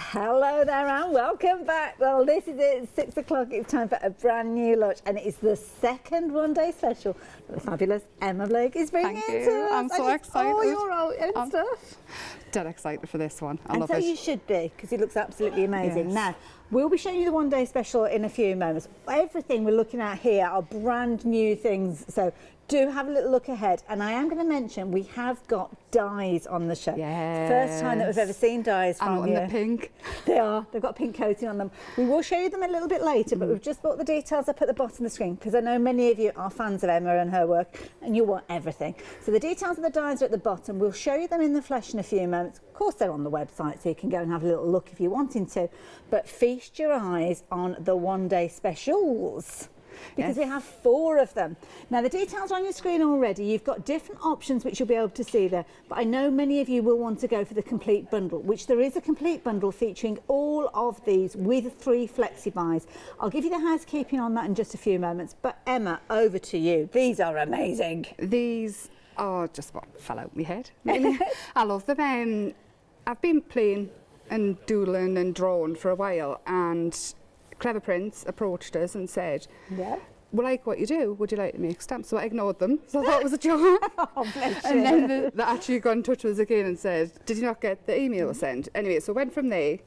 Hello there and welcome back. Well, this is it, 6 o'clock, it's time for a brand new launch and it is the second one-day special that the fabulous Emma Blake is bringing Thank to you. us. I'm so excited. Oh, your own stuff. Dead excited for this one. I and love so it. you should be, because it looks absolutely amazing. Yes. Now, we'll be showing you the one-day special in a few moments. Everything we're looking at here are brand new things, so do have a little look ahead. And I am going to mention we have got dies on the show. Yes. First time that we've ever seen dies from you. And the pink. They are. They've got pink coating on them. We will show you them a little bit later, but we've just put the details up at the bottom of the screen because I know many of you are fans of Emma and her work and you want everything. So the details of the dies are at the bottom. We'll show you them in the flesh in a few moments. Of course, they're on the website, so you can go and have a little look if you're wanting to. But feast your eyes on the one-day specials, because we have 4 of them. Now, the details are on your screen already. You've got different options which you'll be able to see there, but I know many of you will want to go for the complete bundle, which there is a complete bundle featuring all of these with 3 flexi buys. I'll give you the housekeeping on that in just a few moments, but Emma, over to you. These are amazing. These are just what fell out my head, really. I love them. I've been playing and doodling and drawing for a while, and Clever Prince approached us and said, "We like what you do, would you like to make stamps?" So I ignored them, so I thought it was a joke. Oh, bless And you. then they actually got in touch with us again and said, "Did you not get the email I sent?" Anyway, so went from there.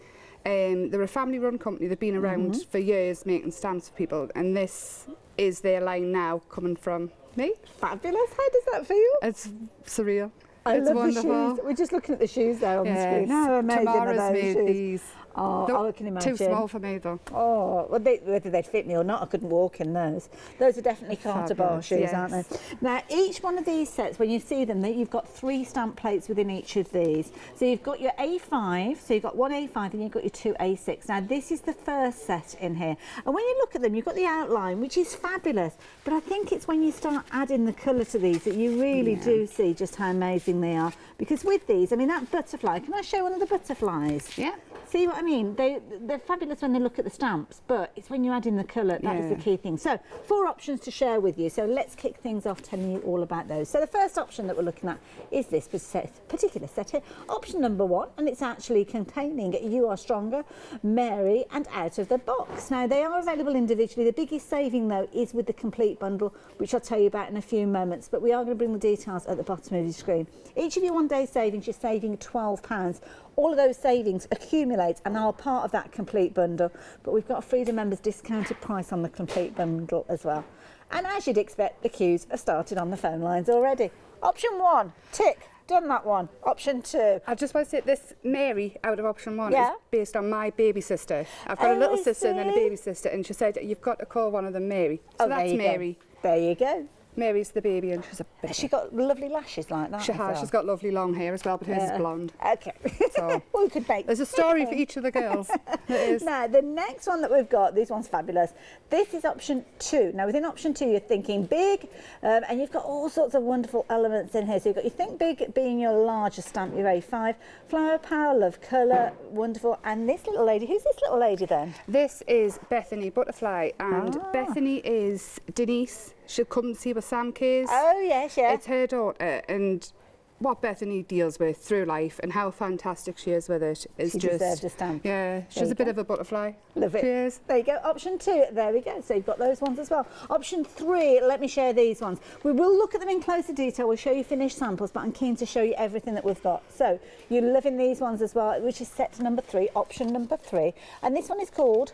They're a family-run company. They've been around for years making stamps for people, and this is their line now, coming from me. Fabulous. How does that feel? It's surreal. I It's love wonderful. the shoes. We're just looking at the shoes there on the Yes. screen. How amazing are Tamara's those made shoes? these. Oh, I can imagine. Too small for me though. Oh, well, whether they'd fit me or not, I couldn't walk in those. Those are definitely Carter bar Fabulous, shoes, yes. aren't they? Now, each one of these sets, when you see them, you've got 3 stamp plates within each of these. So you've got your A5, so you've got 1 A5 and you've got your 2 A6. Now, this is the first set in here. And when you look at them, you've got the outline, which is fabulous. But I think it's when you start adding the colour to these that you really do see just how amazing they are. Because with these, I mean, that butterfly, can I show one of the butterflies? Yeah. See what I mean? They're fabulous when they look at the stamps, but it's when you add in the colour, that is the key thing. So 4 options to share with you. So let's kick things off telling you all about those. So the first option that we're looking at is this particular set here. Option number 1, and it's actually containing You Are Stronger, Mary and Out of the Box. Now, they are available individually. The biggest saving, though, is with the complete bundle, which I'll tell you about in a few moments, but we are going to bring the details at the bottom of your screen. Each of your one-day savings, you're saving £12. All of those savings accumulate and are part of that complete bundle, but we've got a Freedom members discounted price on the complete bundle as well. And as you'd expect, the queues have started on the phone lines already. Option 1, tick, done that one. Option 2. I just want to say this Mary out of option 1 Yeah. is based on my baby sister. I've got a little I sister and then a see. baby sister, and she said you've got to call one of them Mary. So Oh, there that's you go. Mary. There you go. Mary's the baby, and she's a bit. Has she got lovely lashes like that? She as has. well? She's got lovely long hair as well, but hers is blonde. Okay. So Well, we could make. there's a story for each of the girls. There is. Now, the next one that we've got, this one's fabulous. This is option 2. Now, within option 2, you're thinking big, and you've got all sorts of wonderful elements in here. So you've got your think big being your larger stamp, your A5, flower power, love colour, wonderful. And this little lady, who's this little lady then? This is Bethany Butterfly, and Ah. Bethany is Denise. She'll come and see where Sam K is. Oh, yes, yeah. It's her daughter, and what Bethany deals with through life and how fantastic she is with it is She just... deserved a stamp. Yeah, she's you a bit go. of a butterfly. Love it. She is. There you go. Option 2. There we go. So you've got those ones as well. Option 3. Let me share these ones. We will look at them in closer detail. We'll show you finished samples, but I'm keen to show you everything that we've got. So you're loving these ones as well, which is set number 3. Option number 3. And this one is called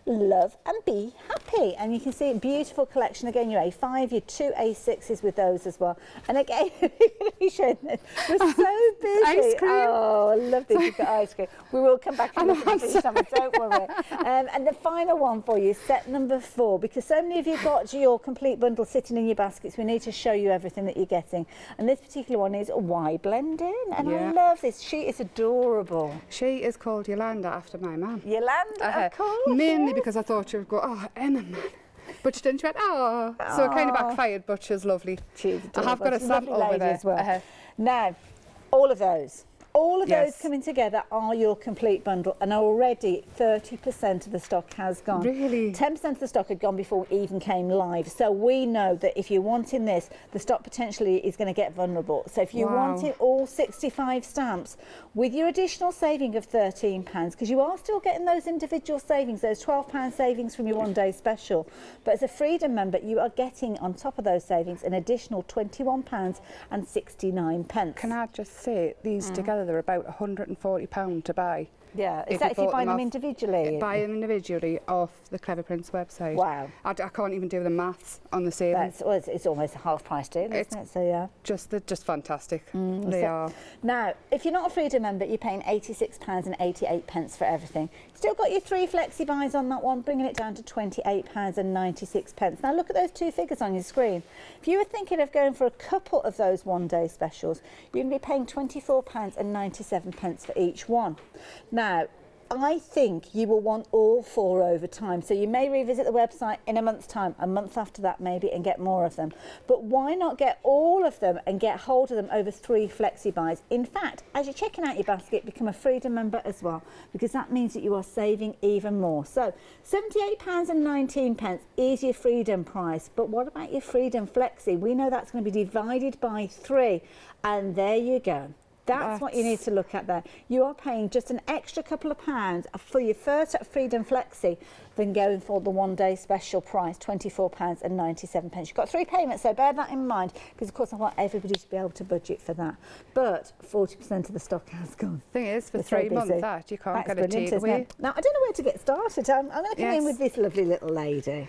Love and Be Happy, and you can see a beautiful collection. Again, your A5, your 2 A6s with those as well. And again, we're going to be showing this. We're so busy. Ice cream. Oh, I love this. You've got ice cream. We will come back and look at the numbers, don't worry. And the final one for you is set number 4, because so many of you got your complete bundle sitting in your baskets. We need to show you everything that you're getting. And this particular one is Why Blend In? And I love this. She is adorable. She is called Yolanda after my mum. Yolanda, of course. Mainly yes. because I thought she would go, oh, Emma, man. But she didn't. She went, oh. So it kind of backfired, but she's lovely. She's I have got a adorable. She's a lovely sample over lady there. as well. Now, all of those All of those coming together are your complete bundle, and already 30% of the stock has gone. Really? 10% of the stock had gone before we even came live. So we know that if you're wanting this, the stock potentially is going to get vulnerable. So if you wanted all 65 stamps with your additional saving of £13, because you are still getting those individual savings, those £12 savings from your one-day special. But as a Freedom member, you are getting on top of those savings an additional £21.69. Can I just say, these together, they're about £140 to buy. Yeah, is that if you buy them individually? Buy them individually off the Clever Prince website. Wow. I can't even do the maths on the savings. It's almost a half price deal, isn't it? So yeah. They're just fantastic. They are. Now, if you're not a Freedom member, you're paying £86.88 for everything. Still got your 3 flexi buys on that one, bringing it down to £28.96. Now look at those two figures on your screen. If you were thinking of going for a couple of those one-day specials, you're going to be paying £24.97 for each one. Now, I think you will want all 4 over time, so you may revisit the website in a month's time, a month after that maybe, and get more of them. But why not get all of them and get hold of them over 3 flexi buys? In fact, as you're checking out your basket, become a Freedom member as well, because that means that you are saving even more. So £78.19 is your Freedom price, but what about your Freedom flexi? We know that's going to be divided by 3, and there you go. That's what you need to look at there. You are paying just an extra couple of pounds for your first Freedom Flexi than going for the one-day special price, £24.97. You've got 3 payments, so bear that in mind, because of course I want everybody to be able to budget for that. But 40% of the stock has gone. Thing is, for 3 months that you can't get a takeaway. Now, I don't know where to get started. I'm going to come in with this lovely little lady.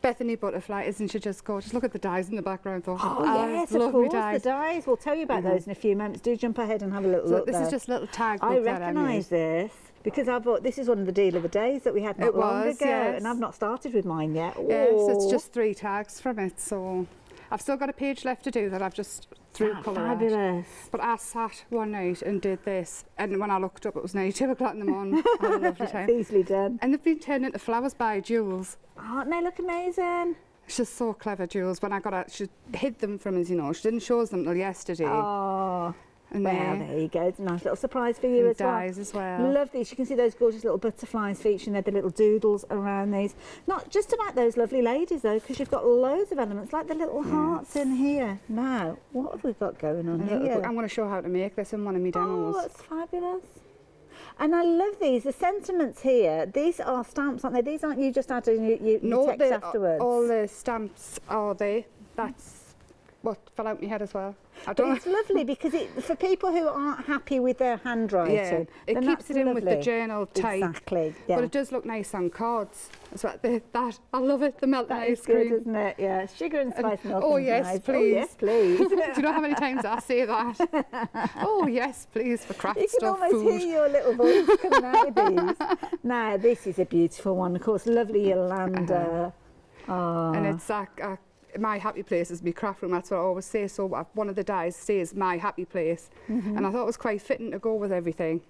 Bethany Butterfly, isn't she just gorgeous? Look at the dies in the background. Oh yes, of course, the dies. We'll tell you about those in a few moments. Do jump ahead and have a little look. This is just a little tag. I recognise this because I bought. This is one of the deal of the days that we had not long ago, and I've not started with mine yet. Yes, it's just 3 tags from it, so I've still got a page left to do that. I've just threw colour out. Fabulous. But I sat one night and did this, and when I looked up, it was nearly 2 o'clock in the morning. I had a lovely time. It's easily done. And they've been turned into flowers by Jules. Aren't they look amazing? She's so clever, Jules. When I got out, she hid them from us, you know. She didn't show us them till yesterday. Oh, and well, there you go. It's a nice little surprise for you as well. Dies as well. Love these. You can see those gorgeous little butterflies featuring there, the little doodles around these. Not just about those lovely ladies, though, because you've got loads of elements, like the little hearts in here. Now, what have we got going on here? I'm going to show how to make this in one of my demos. Oh, that's fabulous. And I love these. The sentiments here, these are stamps, aren't they? These aren't you just adding your text afterwards? All the stamps are there. That's what fell out my head as well. It's lovely because for people who aren't happy with their handwriting, it keeps it in with the journal type. Exactly. Yeah. But it does look nice on cards. That's what I love it. The melting ice cream. That is good, isn't it? Yeah. Sugar and spice milk. Oh yes, please. Oh yes, please. Do you know how many times I say that? Oh yes, please, for craft stuff, food. You can almost hear your little voice coming out of these. Now this is a beautiful one. Of course, lovely Yolanda. And it's my happy place is my craft room. That's what I always say. So one of the dies says my happy place, and I thought it was quite fitting to go with everything.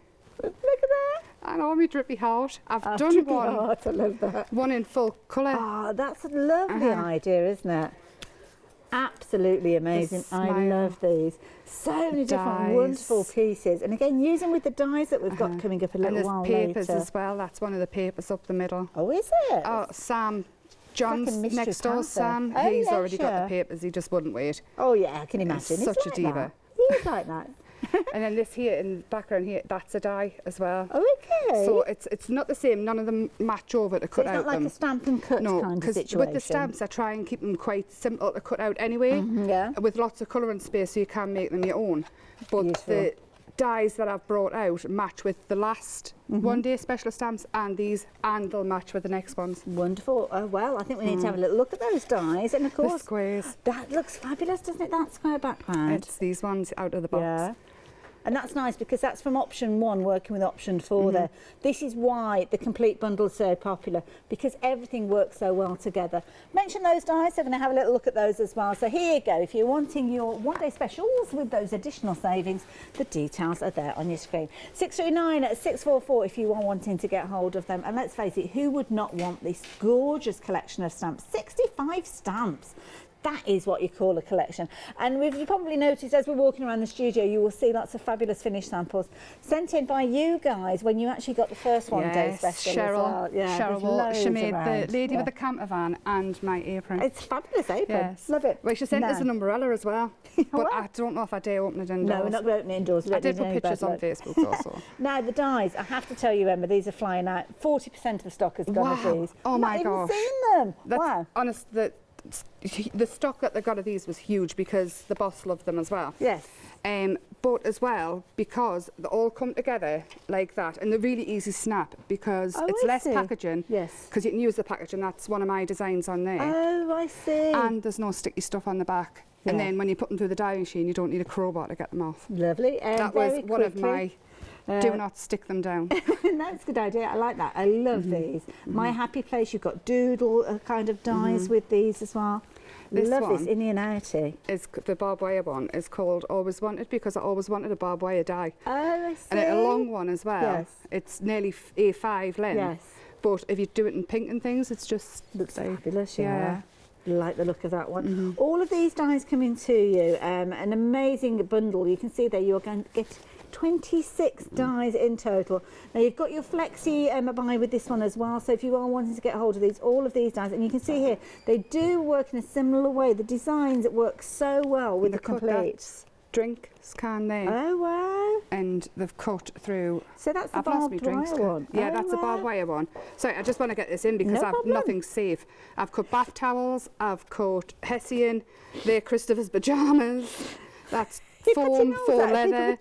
Look at that. I know, my drippy heart. I've done one. Heart, I love that. One in full colour. Oh, that's a lovely idea, isn't it? Absolutely amazing. I love these. So many different wonderful pieces. And again, using with the dies that we've got coming up a little while later. And there's papers as well. That's one of the papers up the middle. Oh, is it? Oh, Sam. John's next door, Sam. Oh, he's already got the papers. He just wouldn't wait. Oh yeah, I can imagine. He's such a diva. He's like that. And then this here in the background here, that's a die as well. Oh, okay. So it's not the same. None of them match over to cut out. It's not like a stamp and cut kind of situation. With the stamps, I try and keep them quite simple to cut out anyway. With lots of colouring space, so you can make them your own. But the dies that I've brought out match with the last one-day special stamps and these, and they'll match with the next ones. Wonderful. Oh, well, I think we need to have a little look at those dies. And of course, the squares. That looks fabulous, doesn't it? That square background. It's these ones out of the box. Yeah. And that's nice because that's from option 1 working with option 4 there. This is why the complete bundle is so popular, because everything works so well together. Mention those dies, so we're going to have a little look at those as well. So here you go. If you're wanting your one-day specials with those additional savings, the details are there on your screen. 639 at 644 if you are wanting to get hold of them. And let's face it, who would not want this gorgeous collection of stamps? 65 stamps. That is what you call a collection. And you probably noticed as we're walking around the studio, you will see lots of fabulous finished samples sent in by you guys when you actually got the first one day special Cheryl, as well. Yeah, Cheryl, she made around. the lady with the camper van and my apron. It's a fabulous apron. Yes. Love it. Well, she sent us an umbrella as well, but I don't know if I dare open it indoors. No, we're not going to open it indoors. I did put pictures on Facebook also. Now, the dies, I have to tell you, Emma, these are flying out. 40% of the stock has gone of these. Oh my gosh. gosh. I've not even seen them. That's wow. Honest, the stock that they got of these was huge because the boss loved them as well. Yes. But as well because they all come together like that, and they're really easy snap because it's less packaging. Yes. Because you can use the packaging. That's one of my designs on there. Oh, I see. And there's no sticky stuff on the back. Yeah. And then when you put them through the dyeing machine, you don't need a crowbar to get them off. Lovely. That was one of my. Do not stick them down. That's a good idea. I like that. I love these. My Happy Place, you've got doodle kind of dies with these as well. This love one this inny-and-outy. Is the barbed wire one is called Always Wanted because I always wanted a barbed wire die. Oh, I see. And a long one as well. Yes. It's nearly A5 length. Yes. But if you do it in pink and things, it's just looks fabulous. Yeah. Like the look of that one. All of these dies coming to you. An amazing bundle. You can see there you're going to get 26 dies in total. Now you've got your flexi buy with this one as well, so if you are wanting to get hold of these, all of these dies, and you can see here they do work in a similar way. The designs work so well with the complete drinks can there. Oh wow. And they've cut through. So that's the barbed wire one. Yeah, that's the barbed wire one. Sorry, I just want to get this in because I've nothing safe. I've cut bath towels, I've cut Hessian, they're Christopher's pyjamas. That's foam, faux leather.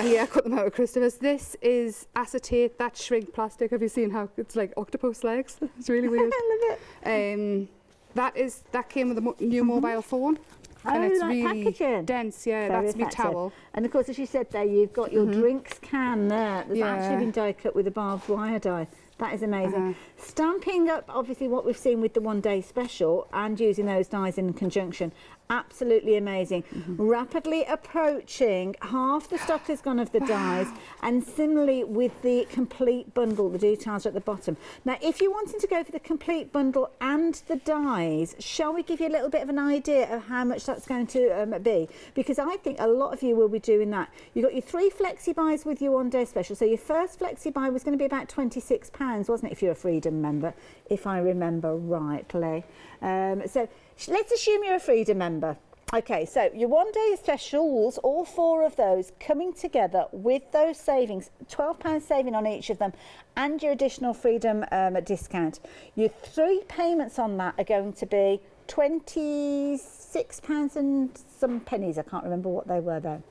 Yeah, I cut them out of Christopher's. This is acetate, that's shrink plastic. Have you seen how it's like octopus legs? It's really weird. I love it. That came with a new mobile phone. And it's really packaging. Dense, yeah, very that's my towel. And of course, as you said there, you've got your drinks can there. There's actually been die cut with a barbed wire die. That is amazing. Stamping up, obviously, what we've seen with the one-day special and using those dies in conjunction. Absolutely amazing. Rapidly approaching, half the stock has gone of the dies, and similarly with the complete bundle, the details are at the bottom. Now, if you're wanting to go for the complete bundle and the dies, shall we give you a little bit of an idea of how much that's going to be? Because I think a lot of you will be doing that. You've got your 3 flexi buys with your one-day special. So your first flexi buy was going to be about £26, wasn't it, if you're a Freedom member, if I remember rightly. So let's assume you're a Freedom member. Okay, so your one-day specials, all 4 of those coming together with those savings, £12 saving on each of them, and your additional Freedom discount. Your 3 payments on that are going to be £26 and some pennies. I can't remember what they were though.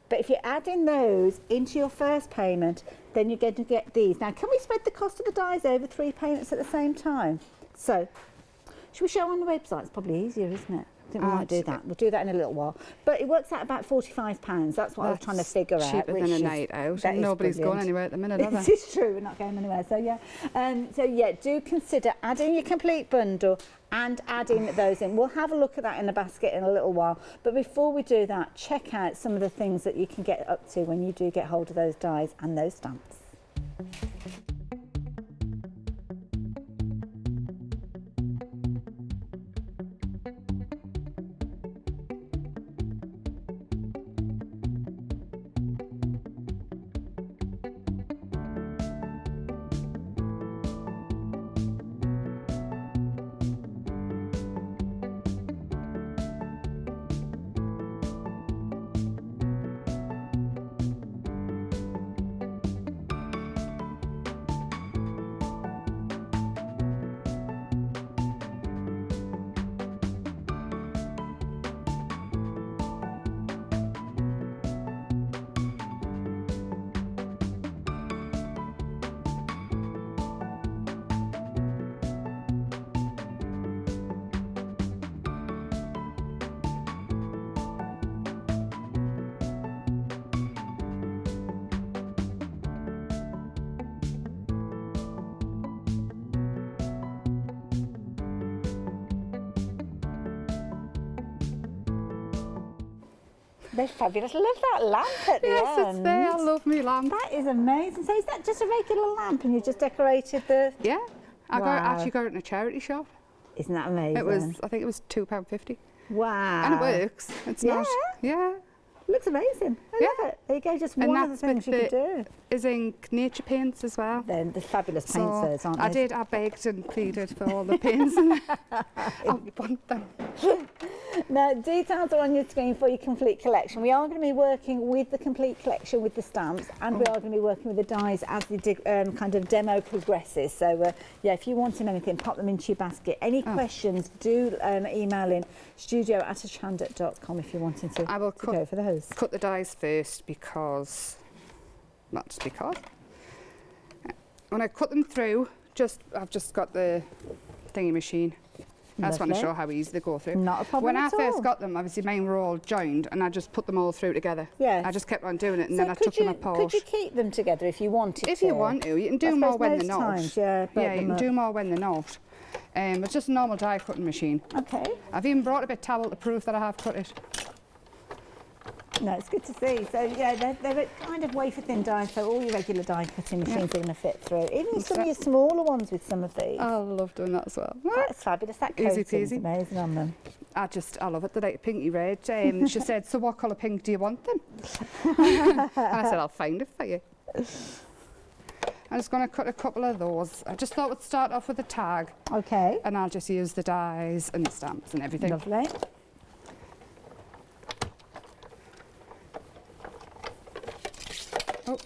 But if you're adding those into your first payment, then you're going to get these. Now, can we spread the cost of the dies over 3 payments at the same time? So, should we show on the website? It's probably easier, isn't it? I think we might do that. We'll do that in a little while. But it works out about £45. That's what I was trying to figure out. Cheaper than a night out. And nobody's going anywhere at the minute, are they? This is true. We're not going anywhere. So yeah, do consider adding your complete bundle and adding those in. We'll have a look at that in the basket in a little while. But before we do that, check out some of the things that you can get up to when you do get hold of those dies and those stamps. They're fabulous. I love that lamp at the end. Yes, it's there. I love me lamp. That is amazing. So is that just a regular lamp and you just decorated the... Yeah. I actually got it in a charity shop. Isn't that amazing? It was, I think it was £2.50. Wow. And it works. It's not, yeah. Looks amazing. I love it. There you go, just And one of the things you could do. Is ink nature paints as well. Then the fabulous paints those, aren't they? I begged and pleaded for all the paints in there. I want them. Now, details are on your screen for your complete collection. We are going to be working with the complete collection with the stamps, and we are going to be working with the dies as the kind of demo progresses. So, yeah, if you want anything, pop them into your basket. Any questions, do email in studio@hochanda.com if you're wanting to, go for those. Cut the dies first because, not just because. When I cut them through, I've just got the thingy machine. I just want to show how easy they go through. Not a problem When at I first all. got them, obviously mine were all joined, and I just put them all through together. Yes. I just kept on doing it, and So then I took them apart. Could you keep them together if you wanted to? If you want to, you can do more when they're not. Times, yeah, you can do more when they're not. It's just a normal die cutting machine. Okay. I've even brought a bit of towel to prove that I have cut it. No, it's good to see. So, yeah, they're kind of wafer thin dies, so all your regular die cutting machines are going to fit through. Even some of your smaller ones with some of these. I love doing that as well. That's fabulous. That Easy coating's peasy. amazing on them. I love it. They're like pinky red. She said, so what colour pink do you want then? And I said, I'll find it for you. I'm just going to cut a couple of those. I just thought we'd start off with a tag. Okay. And I'll just use the dies and the stamps and everything. Lovely. Oh,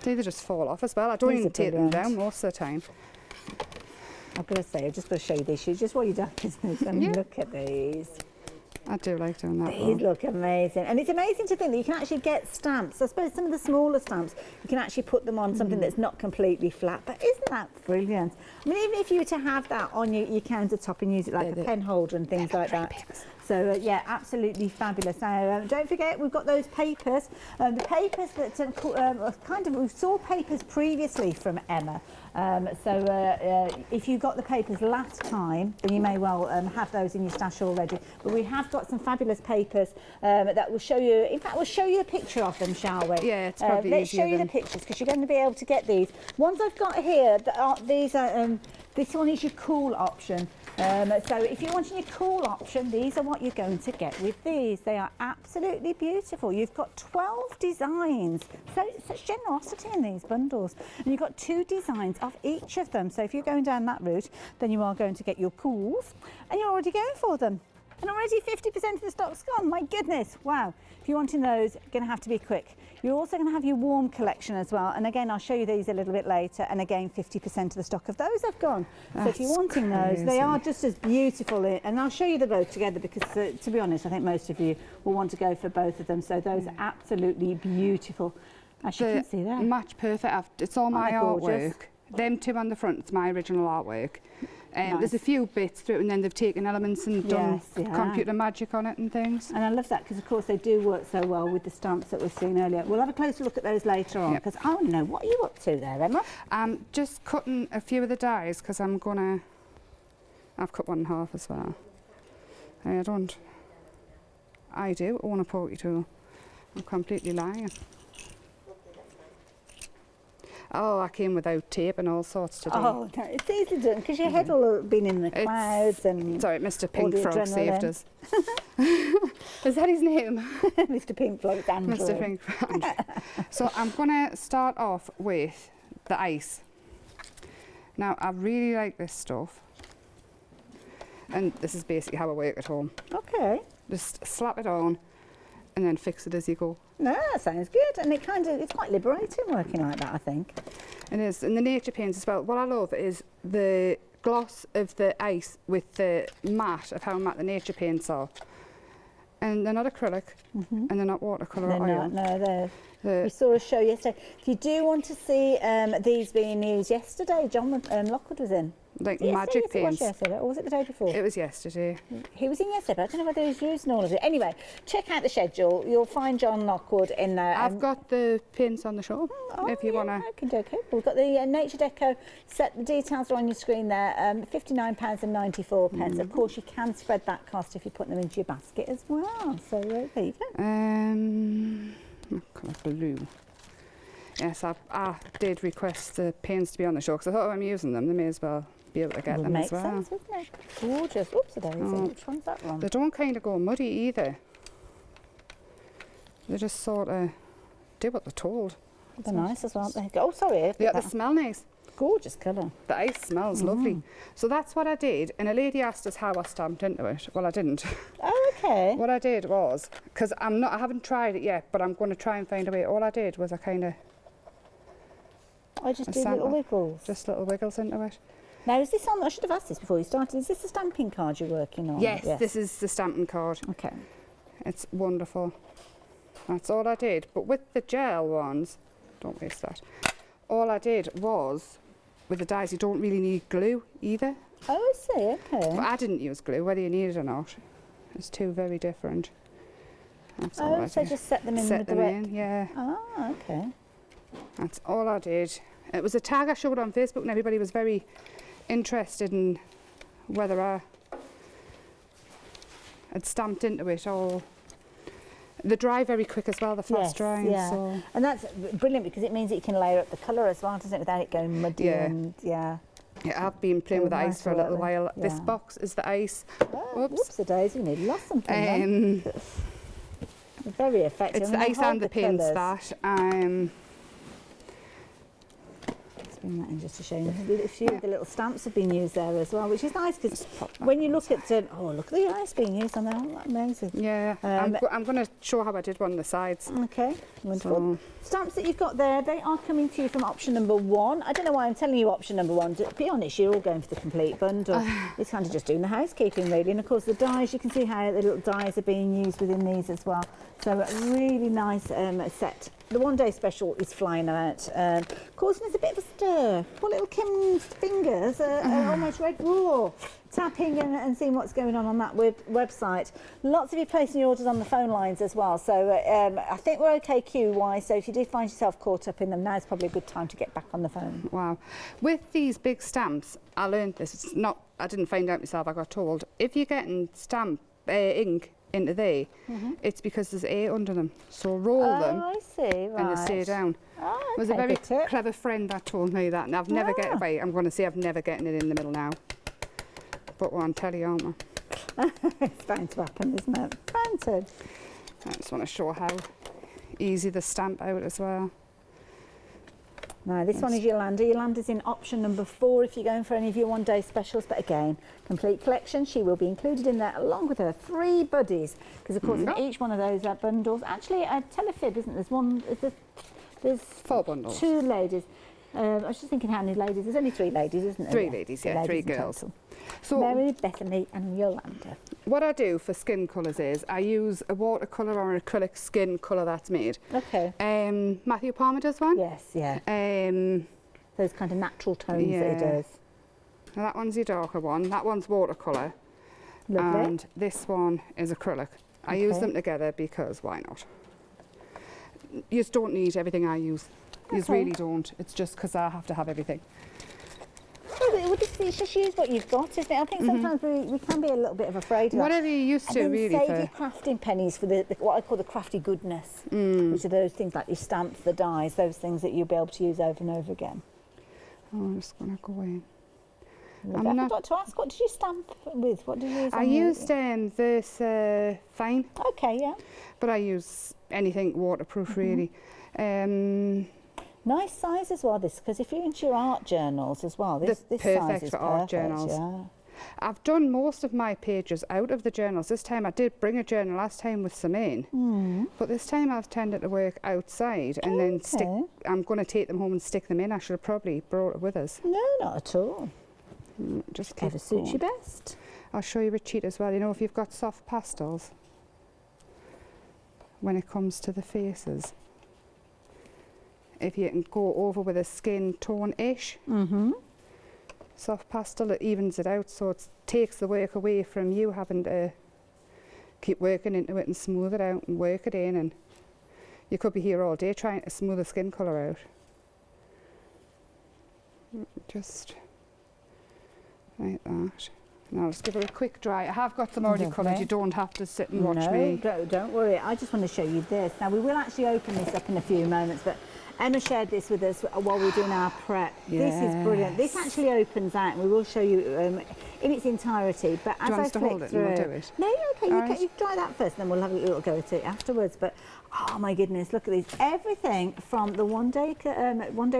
see, they just fall off as well. I don't even take them down most of the time. I've got to say, I've just got to show you this. Just while you're done, business, and look at these. I do like doing that. These look amazing. And it's amazing to think that you can actually get stamps. I suppose some of the smaller stamps, you can actually put them on something that's not completely flat. But isn't that brilliant? I mean, even if you were to have that on your countertop and use it like a pen holder and things like that. So, yeah, absolutely fabulous. Now, don't forget, we've got those papers. The papers that we saw papers previously from Emma. If you got the papers last time, then you may well have those in your stash already. But we have got some fabulous papers that will show you. In fact, we'll show you a picture of them, shall we? Yeah, it's probably let's show you the pictures because you're going to be able to get these. Ones I've got here, these are. This one is your cool option. So if you're wanting your cool option, these are what you're going to get with these. They are absolutely beautiful. You've got 12 designs. So such generosity in these bundles. And you've got 2 designs of each of them. So if you're going down that route, then you are going to get your cools and you're already going for them. And already 50% of the stock's gone. My goodness, wow. If you're wanting those, you're going to have to be quick. You're also going to have your warm collection as well. And again, I'll show you these a little bit later. And again, 50% of the stock of those have gone. So if you're wanting those, they are just as beautiful. And I'll show you them both together because, to be honest, I think most of you will want to go for both of them. So those are absolutely beautiful. As you can see there. Match perfect. It's all my artwork. Them 2 on the front, it's my original artwork. Nice. There's a few bits through it and then they've taken elements and done computer magic on it and things. And I love that because of course they do work so well with the stamps that we've seen earlier. We'll have a closer look at those later on because I want to know, what are you up to there, Emma? I'm just cutting a few of the dies because I've cut one in half as well. I do own a pokey tool. I'm completely lying. Oh, I came without tape and all sorts today. Oh, no, it's easy done because your head will have been in the clouds and... Sorry, Mr. Pink Frog saved us. Is that his name? Mr. Pink Frog, Andrew. Mr. Pink Frog. So I'm going to start off with the ice. Now, I really like this stuff. And this is basically how I work at home. Okay. Just slap it on and then fix it as you go. No, that sounds good, and it's quite liberating working like that, I think. It is, and the nature paints as well. What I love is the gloss of the ice with the matte of how matte the nature paints are. And they're not acrylic, and they're not watercolour or oil. No, we saw a show yesterday. If you do want to see these being used yesterday, John Lockwood was in. Like magic paints. Or was it the day before? It was yesterday. He was in yesterday, but I don't know whether he was using all of it. Anyway, check out the schedule. You'll find John Lockwood in there. I've got the paints on the show, if you want to. Okay. We've got the Nature Deco set. The details are on your screen there. £59.94. Of course, you can spread that cost if you put them into your basket as well. So there you go. Colour blue. Yes, I did request the paints to be on the show because I thought, I'm using them, they may as well be able to get them as well. Makes sense, doesn't it? Gorgeous. Oops, which one's that one? They don't kind of go muddy either. They just sort of do what they're told. They're nice as well, aren't they? Oh, sorry. Yeah, they smell nice. Gorgeous colour. The ice smells lovely. So that's what I did. And a lady asked us how I stamped into it. Well, I didn't. Oh, okay. What I did was, because I haven't tried it yet, but I'm going to try and find a way. All I did was I kind of... I just do little wiggles. Just little wiggles into it. Now, is this on, I should have asked this before you started, is this the stamping card you're working on? Yes, this is the stamping card. Okay. It's wonderful. That's all I did. But with the gel ones, don't waste that. All I did was, with the dies, you don't really need glue either. Oh, I see, okay. But I didn't use glue, whether you need it or not. It's two very different. That's all I so did. just set them in Set with them the wet. in, yeah. Ah, okay. That's all I did. It was a tag I showed on Facebook and everybody was very interested in whether I had stamped into it or... They dry very quick as well, they're fast drying. Yeah. So. And that's brilliant because it means that you can layer up the colour as well, doesn't it, without it going muddy and Yeah, I've been playing with the ice for a little while. Yeah. This box is the ice. Oh, whoops-a-days, we nearly lost something very effective. It's the ice and the paints that. Bring that in just to show you. A few of the little stamps have been used there as well, which is nice because when you look at oh, look at the ice being used on there, isn't that amazing? Yeah, I'm going to show how I did one on the sides. Okay, wonderful. Stamps that you've got there, they are coming to you from option number 1. I don't know why I'm telling you option number 1. To be honest, you're all going for the complete bundle. It's kind of just doing the housekeeping really, and of course the dies, you can see how the little dies are being used within these as well. So a really nice set. The one-day special is flying out, causing us a bit of a stir. Poor little Kim's fingers are almost red raw, tapping and seeing what's going on that website. Lots of you placing your orders on the phone lines as well, so I think we're okay queue-wise, so if you did find yourself caught up in them, now's probably a good time to get back on the phone. Wow. With these big stamps, I learned this, it's not, I didn't find out myself, I got told, if you're getting ink into there, it's because there's air under them. So roll them I see, right. and they stay down. Oh, okay, It was a very clever friend that told me that, and I've never get away. I'm going to say I've never gotten it in the middle now. But we're on telly, aren't we? It's bound to happen, isn't it? Bound to. I just want to show how easy the stamp out as well. Now, this one is Yolanda. Yolanda's in option number 4 if you're going for any of your one-day specials. But again, complete collection. She will be included in there along with her 3 buddies. Because, of course, in each one of those bundles, actually, a telefib, isn't there? There's 4 bundles. 2 ladies. I was just thinking how many ladies. There's only 3 ladies, isn't there? 3 ladies, yeah, 3 girls. So Mary, Bethany and Yolanda. What I do for skin colours is I use a watercolour or an acrylic skin colour that's made. Okay. Matthew Palmer does one. Yes, yeah. Those kind of natural tones that he does. Now that one's your darker one. That one's watercolour. Lovely. And this one is acrylic. I use them together because why not? You just don't need everything I use. You really don't. It's just because I have to have everything. Well, it's just use what you've got, isn't it? I think sometimes we can be a little bit of afraid of whatever you used to, really. Save your crafting pennies for the what I call the crafty goodness, which are those things like your stamps, the dies, those things that you'll be able to use over and over again. Oh, I'm just going to go in. I forgot to ask, what did you stamp with? What did you use? I used this fine. Okay, yeah. But I use anything waterproof, really. Nice size as well, this, because if you're into your art journals as well, this size is for art journals. Yeah. I've done most of my pages out of the journals. This time I did bring a journal last time with some in, but this time I've tended to work outside and then stick. I'm going to take them home and stick them in. I should have probably brought it with us. No, not at all. Just whatever suits you best. I'll show you a cheat as well. You know, if you've got soft pastels, when it comes to the faces, if you can go over with a skin tone-ish, soft pastel, it evens it out, so it takes the work away from you having to keep working into it and smooth it out and work it in, and you could be here all day trying to smooth the skin colour out. Just like that. Now let's give it a quick dry. I have got them already coloured. You don't have to sit and watch me. No, don't worry. I just want to show you this. Now we will actually open this up in a few moments, but Emma shared this with us while we were doing our prep. This is brilliant. This actually opens out, and we will show you in its entirety. But as I flick through, we'll do it? No, you're okay. You try that first, then we'll have a little go at it afterwards. But oh my goodness, look at these! Everything from the one day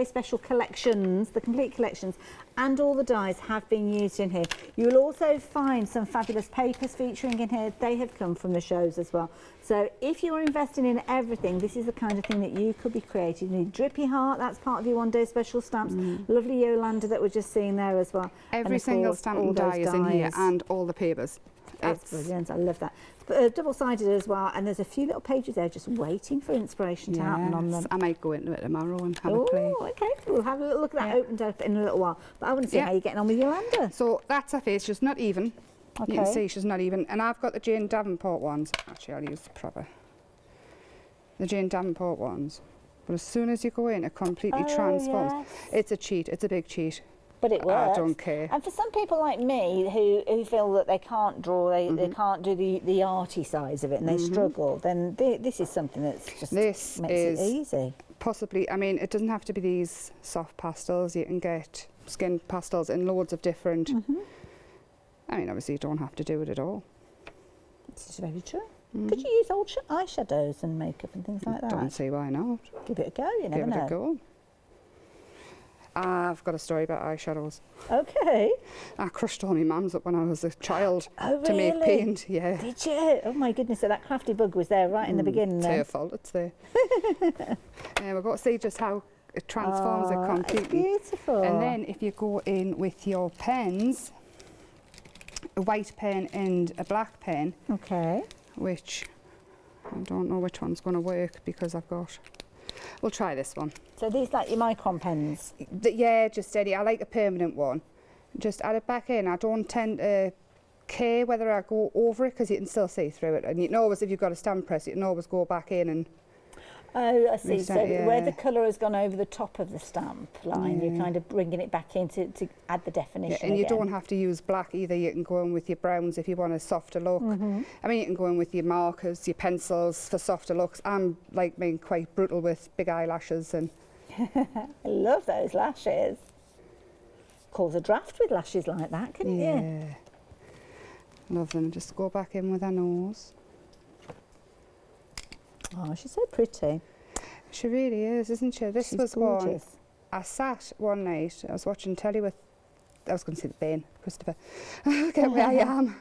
special collections, the complete collections, and all the dies have been used in here. You will also find some fabulous papers featuring in here. They have come from the shows as well. So if you're investing in everything, this is the kind of thing that you could be creating. You need Drippy Heart, that's part of your one day special stamps. Lovely Yolanda that we're just seeing there as well. Every single stamp and die is in here, and all the papers. That's brilliant, I love that. Double-sided as well, and there's a few little pages there just waiting for inspiration to happen on them. I might go into it tomorrow and have a play. Okay, we'll have a little look at that opened up in a little while. But I want to see how you're getting on with Yolanda. So that's her face, she's not even. Okay. You can see she's not even. And I've got the Jane Davenport ones. Actually, I'll use the Jane Davenport ones. But as soon as you go in, it completely transforms. Yes. It's a cheat, it's a big cheat. But it works. I don't care. And for some people like me who feel that they can't draw, they can't do the arty size of it and they struggle, then this is something that's just makes it easy. Possibly, I mean, it doesn't have to be these soft pastels. You can get skin pastels in loads of different... I mean, obviously you don't have to do it at all. This is very true. Could you use old eyeshadows and makeup and things like that? Don't see why not. Give it a go, you never know. Give it a go. I've got a story about eyeshadows. Okay. I crushed all my mum's up when I was a child to make paint. Yeah. Did you? Oh my goodness, so that crafty bug was there right in the beginning. It's her fault, it's there. We've got to see just how it transforms it completely. It's beautiful. And then if you go in with your pens, a white pen and a black pen. Okay. Which I don't know which one's going to work because I've got... We'll try this one. So these like your micron pens? Yeah, just steady. I like a permanent one. Just add it back in. I don't tend to care whether I go over it because you can still see through it. And you can always, if you've got a stamp press, you can always go back in and... Oh, I see. So where the colour has gone over the top of the stamp line, you're kind of bringing it back in to add the definition and you again. don't have to use black either. You can go in with your browns if you want a softer look. I mean, you can go in with your markers, your pencils for softer looks. I'm like being quite brutal with big eyelashes. And I love those lashes. Cause a draft with lashes like that, couldn't you? Yeah. Love them. Just go back in with her nose. Oh, she's so pretty. She really is, isn't she? This was gorgeous. One. I sat one night, I was watching telly with, I was going to say the Bane, Christopher. Get where I am.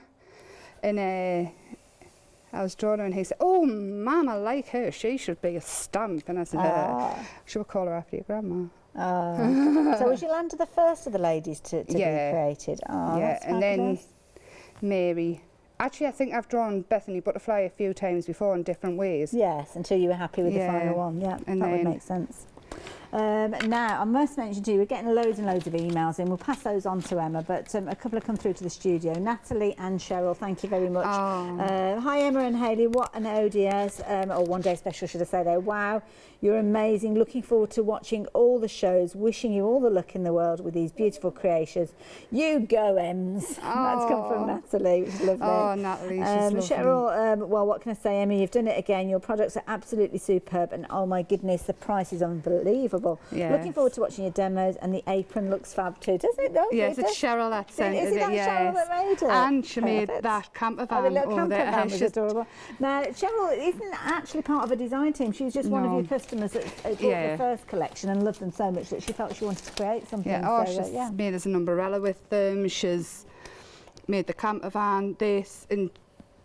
And I was drawing her and he said, "Oh, Mum, I like her. She should be a stamp." And I said, "Should we call her after your grandma?" So was Yolanda the first of the ladies to be created? Oh, yeah, that's and then Mary. Actually, I think I've drawn Bethany Butterfly a few times before in different ways. Yes, until you were happy with the final one. Yeah, and that would make sense. Now, I must mention to you, we're getting loads and loads of emails in. We'll pass those on to Emma, but a couple have come through to the studio. Natalie and Cheryl, thank you very much. Hi, Emma and Hayley. What an ODS, or one day special, should I say there. Wow, you're amazing. Looking forward to watching all the shows. Wishing you all the luck in the world with these beautiful creations. You go, Ems. That's come from Natalie, which is lovely. Oh, Natalie, she's lovely. Cheryl, well, what can I say, Emma? You've done it again. Your products are absolutely superb, and oh my goodness, the price is unbelievable. Yes. Looking forward to watching your demos, and the apron looks fab too, doesn't it? Though? Yes, it's Cheryl that sent it. Is it that Cheryl that made it? And she made that camper van. The little camper van was adorable. Now, Cheryl isn't actually part of a design team. She was just one of your customers that bought the first collection and loved them so much that she felt she wanted to create something. Yeah, she's made us an umbrella with them. She's made the camper van, and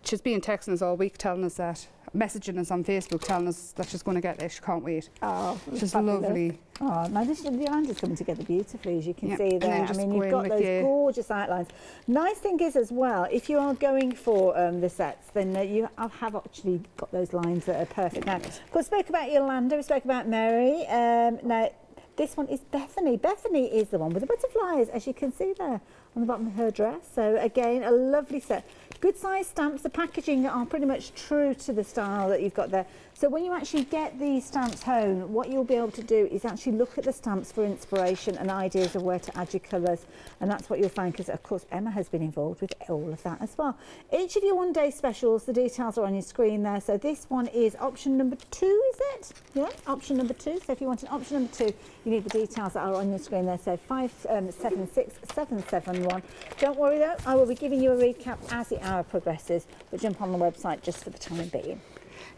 she's been texting us all week telling us that, messaging us on Facebook telling us that she's going to get this. She can't wait. Oh, she's lovely. Oh, now the Yolanda's coming together beautifally, as you can see there. I mean, you've got those gorgeous outlines. Nice thing is as well, if you are going for the sets, then you have actually got those lines that are perfect. Now, of course, we spoke about Yolanda, we spoke about Mary. Now, This one is Bethany. Bethany is the one with the butterflies, as you can see there on the bottom of her dress. So again, a lovely set. Good size stamps. The packaging are pretty much true to the style that you've got there. So when you actually get these stamps home, what you'll be able to do is actually look at the stamps for inspiration and ideas of where to add your colours. And that's what you'll find, because of course Emma has been involved with all of that as well. Each of your one-day specials, the details are on your screen there. So this one is option number 2, is it? Yeah, option number 2. So if you want an option number 2, you need the details that are on your screen there. So 576771. Don't worry though, I will be giving you a recap as the hour progresses, but jump on the website just for the time being.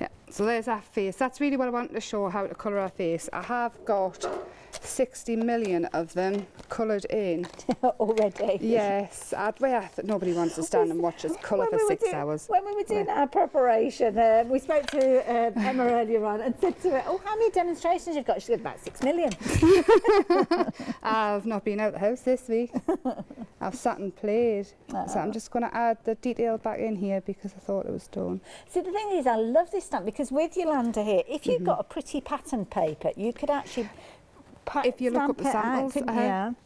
Yeah, so there's our face. That's really what I wanted to show, how to colour our face. I have got 60 million of them coloured in. Already? Yes. Nobody wants to stand and watch us colour for 6 hours. When we were doing our preparation, we spoke to Emma earlier on and said to her, oh, how many demonstrations you've got? She said, about 6 million. I've not been out the house this week. I've sat and played. So I'm just going to add the detail back in here because I thought it was done. See, the thing is, I love this stamp because with Yolanda here, if you've got a pretty pattern paper, you could actually if you look up the samples,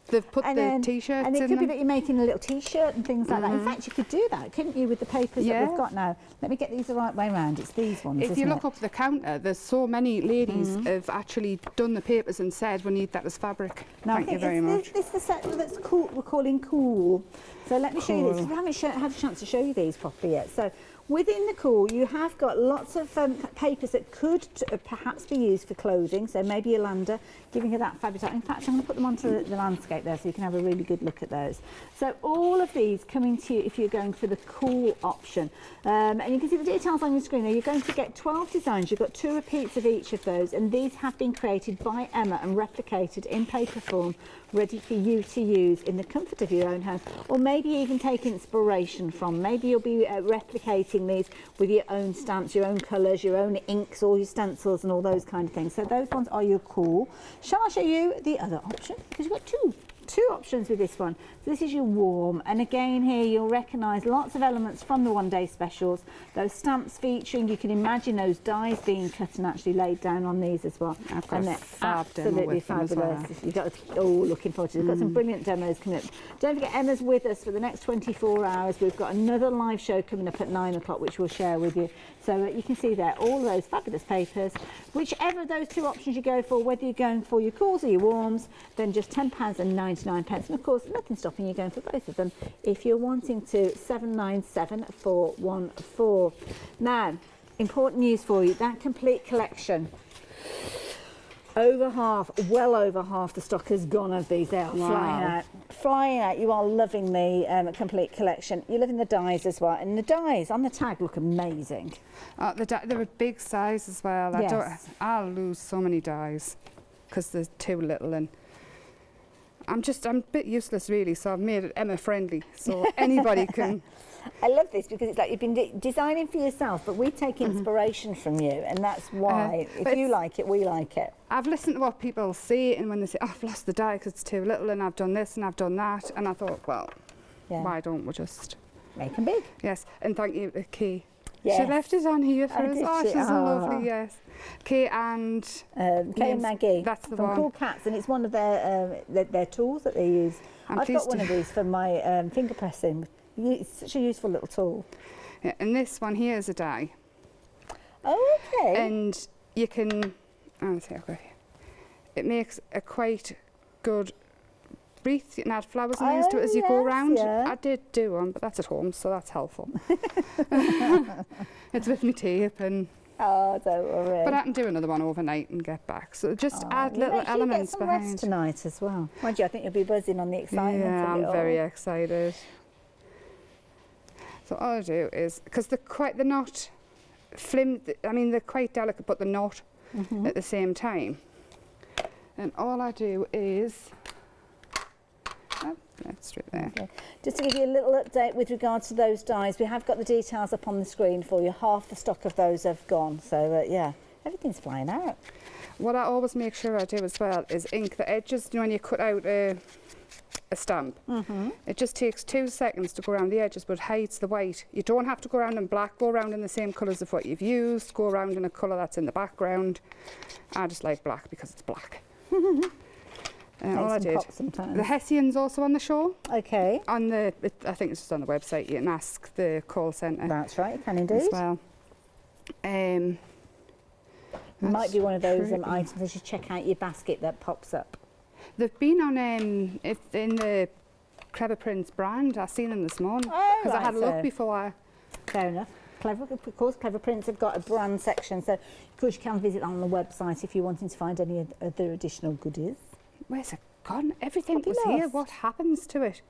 they've put the T-shirts in and it could be them. that you're making a little T-shirt and things like that. In fact, you could do that, couldn't you, with the papers that we've got now? Let me get these the right way around. It's these ones, If you look up the counter, there's so many ladies have actually done the papers and said, we need that as fabric. Now, Thank you very much. This is the set that's cool, we're calling Cool. So let me show you this. We haven't had a chance to show you these properly yet. So within the Cool, you have got lots of papers that could perhaps be used for clothing. So maybe Yolanda, giving her that fabulous. In fact, I'm going to put them onto the landscape there so you can have a really good look at those. So all of these coming to you if you're going for the Cool option. And you can see the details on your screen there. You're going to get 12 designs. You've got 2 repeats of each of those. And these have been created by Emma and replicated in paper form, ready for you to use in the comfort of your own home, or maybe even take inspiration from. Maybe you'll be replicating these with your own stamps, your own colours, your own inks, all your stencils and all those kind of things. So those ones are your Cool. Shall I show you the other option? Because you've got two options with this one. So this is your Warm, and again here you'll recognise lots of elements from the one-day specials. Those stamps featuring, you can imagine those dies being cut and actually laid down on these as well. And they're absolutely fabulous. You've got looking forward to it. We've got some brilliant demos coming up. Don't forget, Emma's with us for the next 24 hours. We've got another live show coming up at 9 o'clock, which we'll share with you. So you can see there all those fabulous papers. Whichever of those 2 options you go for, whether you're going for your Cools or your Warms, then just £10.99. And of course, nothing stopping you going for both of them if you're wanting to. 797414. Now, important news for you, that complete collection. Well over half the stock has gone of these. They are flying out. You are loving the complete collection. You're loving the dies as well, and the dies on the tag look amazing. They're a big size as well. Yes. I'll lose so many dies because they're too little, and I'm a bit useless really, so I've made it Emma friendly, so anybody can. I love this because it's like you've been designing for yourself, but we take inspiration from you, and that's why if you like it, we like it. I've listened to what people say, and when they say, oh, I've lost the die because it's too little and I've done this and I've done that, and I thought, well, why don't we just make them big? Yes, and thank you to Kay. Yes. She left it on here for us. Oh, she's a lovely, yes. Kay and Maggie. That's the from one. Cool Cats, and it's one of their tools that they use. I've got one of these for my finger pressing. It's such a useful little tool. Yeah, and this one here is a die. Oh, okay. And you can, it makes a quite good wreath. You can add flowers and things to it as you go around. Yeah. I did do one, but that's at home, so that's helpful. It's with me tape and. Oh, don't worry. But I can do another one overnight and get back. So just add little elements behind. Rest tonight as well. Mind you, I think you'll be buzzing on the excitement. Yeah, of it I'm very excited. So all I do is, because they're not they're quite delicate, but they're not at the same time. And all I do is, that's straight there. Okay. Just to give you a little update with regards to those dies, we have got the details up on the screen for you. Half the stock of those have gone. So yeah, everything's flying out. What I always make sure I do as well is ink the edges. You know, when you cut out a stamp, it just takes 2 seconds to go around the edges, but hides the white. You don't have to go around in black. Go around in the same colours of what you've used. Go around in a colour that's in the background. I just like black because it's black. all I did. Pop sometimes. The Hessian's also on the show. Okay. On the, I think it's just on the website. You can ask the call centre. That's right, you can indeed. As well. Might be one of those items as you check out your basket that pops up. They've been on in the Clever Prince brand. I've seen them this morning because I had a look before. Fair enough. Of course, Clever Prints have got a brand section, so of course you can visit on the website if you're wanting to find any other additional goodies. Where's it gone? Everything was here. What happens to it?